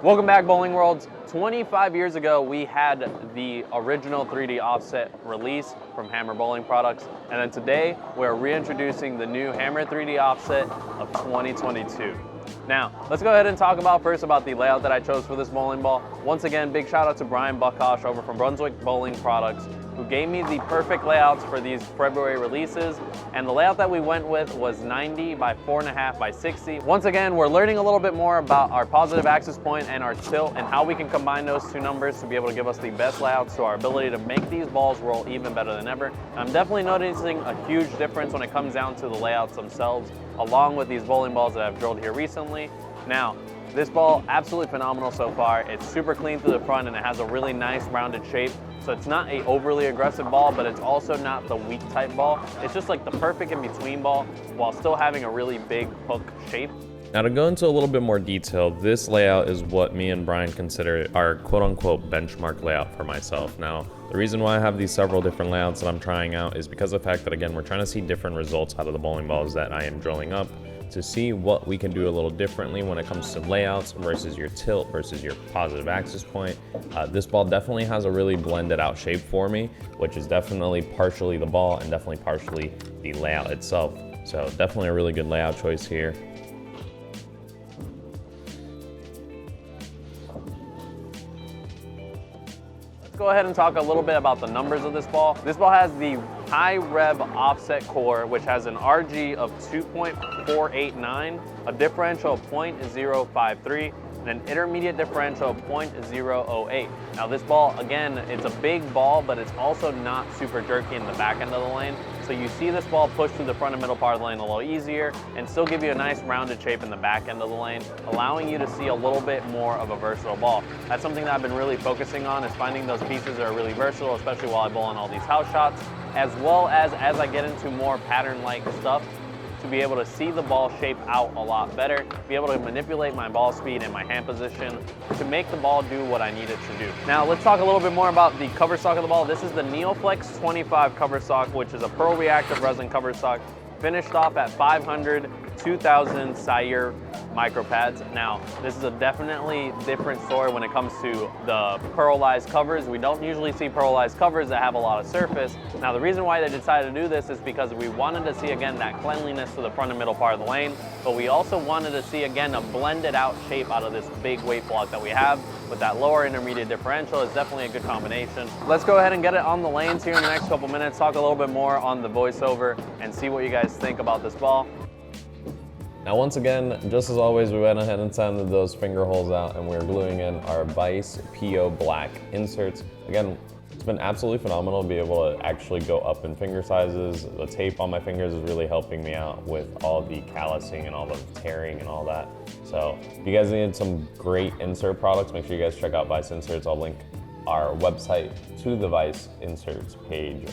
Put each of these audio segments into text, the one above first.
Welcome back, Bowling Worlds. 25 years ago, we had the original 3D offset release from Hammer Bowling Products, and then today we're reintroducing the new Hammer 3D offset of 2022. Now, let's go ahead and talk first about the layout that I chose for this bowling ball. Once again, big shout out to Brian Buckhosh over from Brunswick Bowling Products, who gave me the perfect layouts for these February releases. And the layout that we went with was 90 by 4.5 by 60. Once again, we're learning a little bit more about our positive axis point and our tilt and how we can combine those two numbers to be able to give us the best layouts to our ability to make these balls roll even better than ever. And I'm definitely noticing a huge difference when it comes down to the layouts themselves, along with these bowling balls that I've drilled here recently. Now, this ball, absolutely phenomenal so far. It's super clean through the front and it has a really nice rounded shape. So it's not a overly aggressive ball, but it's also not the weak type ball. It's just like the perfect in between ball while still having a really big hook shape. Now, to go into a little bit more detail, this layout is what me and Brian consider our quote-unquote benchmark layout for myself. Now, the reason why I have these several different layouts that I'm trying out is because of the fact that, again, we're trying to see different results out of the bowling balls that I am drilling up, to see what we can do a little differently when it comes to layouts versus your tilt versus your positive axis point. This ball definitely has a really blended out shape for me, which is definitely partially the ball and definitely partially the layout itself. So definitely a really good layout choice here. Go ahead and talk a little bit about the numbers of this ball. This ball has the high rev offset core, which has an RG of 2.489, a differential of 0.053, and an intermediate differential of 0.008. Now this ball, again, it's a big ball, but it's also not super jerky in the back end of the lane. So you see this ball push through the front and middle part of the lane a little easier and still give you a nice rounded shape in the back end of the lane, allowing you to see a little bit more of a versatile ball. That's something that I've been really focusing on, is finding those pieces that are really versatile, especially while I bowl on all these house shots, as well as I get into more pattern-like stuff, to be able to see the ball shape out a lot better, be able to manipulate my ball speed and my hand position to make the ball do what I need it to do. Now let's talk a little bit more about the cover stock of the ball. This is the Neoflex 25 cover stock, which is a pearl reactive resin cover stock, finished off at 500 2000 Sire micro pads. Now, this is a definitely different story when it comes to the pearlized covers. We don't usually see pearlized covers that have a lot of surface. Now, the reason why they decided to do this is because we wanted to see, again, that cleanliness to the front and middle part of the lane, but we also wanted to see, again, a blended out shape out of this big weight block that we have. With that lower intermediate differential, is definitely a good combination. Let's go ahead and get it on the lanes here in the next couple minutes, talk a little bit more on the voiceover, and see what you guys think about this ball. Now, once again, just as always, we went ahead and sanded those finger holes out and we're gluing in our Vice PO Black inserts. Again, it's been absolutely phenomenal to be able to actually go up in finger sizes. The tape on my fingers is really helping me out with all the callousing and all the tearing and all that. So if you guys need some great insert products, make sure you guys check out Vice Inserts. I'll link our website to the Vice Inserts page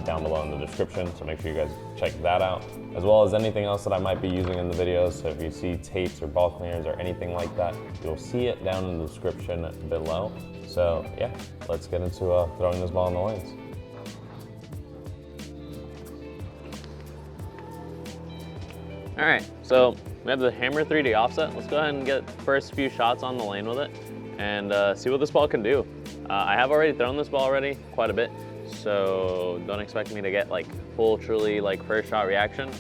down below in the description, so make sure you guys check that out, as well as anything else that I might be using in the videos. So if you see tapes or ball cleaners or anything like that, you'll see it down in the description below. So yeah, let's get into throwing this ball in the lanes. All right, so we have the Hammer 3D offset. Let's go ahead and get the first few shots on the lane with it and see what this ball can do. I have already thrown this ball quite a bit, so don't expect me to get like full, truly like first shot reaction.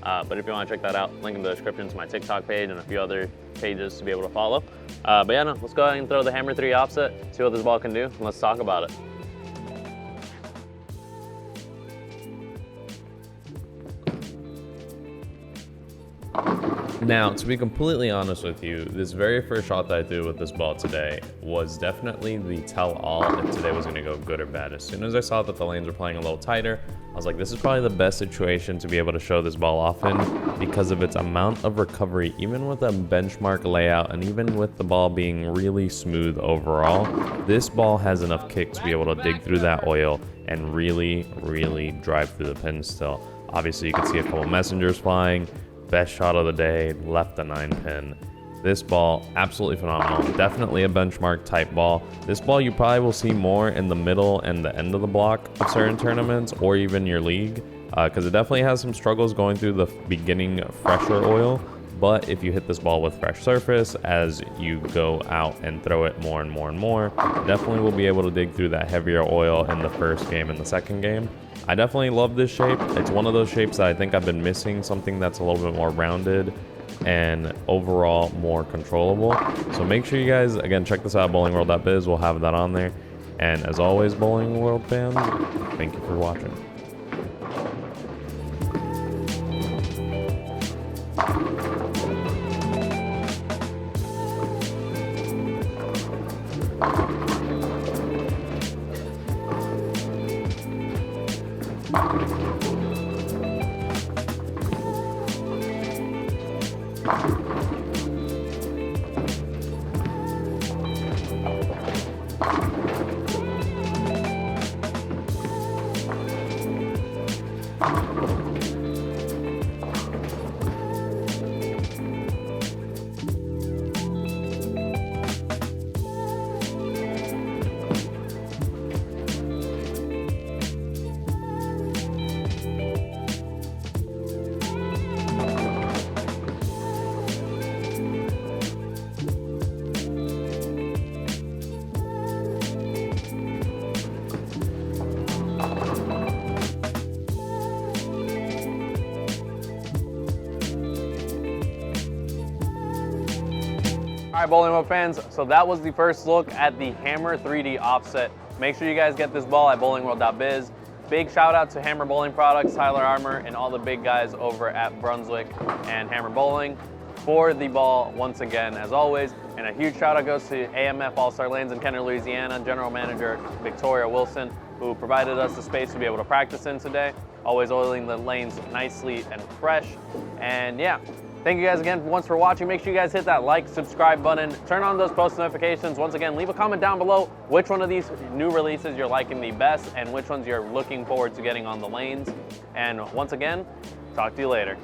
But if you want to check that out, link in the description to my TikTok page and a few other pages to be able to follow. But yeah, no, let's go ahead and throw the Hammer 3 offset, see what this ball can do, and let's talk about it. Now, to be completely honest with you, this very first shot that I threw with this ball today was definitely the tell-all if today was going to go good or bad. As soon as I saw that the lanes were playing a little tighter, I was like, this is probably the best situation to be able to show this ball off in because of its amount of recovery, even with a benchmark layout and even with the ball being really smooth overall. This ball has enough kick to be able to dig through that oil and really, really drive through the pin still. Obviously, you can see a couple messengers flying. Best shot of the day, left the 9-pin. This ball, absolutely phenomenal. Definitely a benchmark type ball. This ball you probably will see more in the middle and the end of the block of certain tournaments or even your league, because it definitely has some struggles going through the beginning fresher oil. But if you hit this ball with fresh surface as you go out and throw it more and more and more, definitely will be able to dig through that heavier oil in the first game and the second game. I definitely love this shape. It's one of those shapes that I think I've been missing, something that's a little bit more rounded and overall more controllable. So make sure you guys, again, check this out, bowlingworld.biz. We'll have that on there. And as always, Bowling World fans, thank you for watching. All right, Bowling World fans, so that was the first look at the Hammer 3D offset. Make sure you guys get this ball at bowlingworld.biz. Big shout out to Hammer Bowling Products, Tyler Armour, and all the big guys over at Brunswick and Hammer Bowling for the ball once again, as always. And a huge shout out goes to AMF All-Star Lanes in Kenner, Louisiana, General Manager Victoria Wilson, who provided us the space to be able to practice in today. Always oiling the lanes nicely and fresh. And yeah, thank you guys again once for watching. Make sure you guys hit that like, subscribe button, turn on those post notifications. Once again, leave a comment down below which one of these new releases you're liking the best and which ones you're looking forward to getting on the lanes. And once again, talk to you later.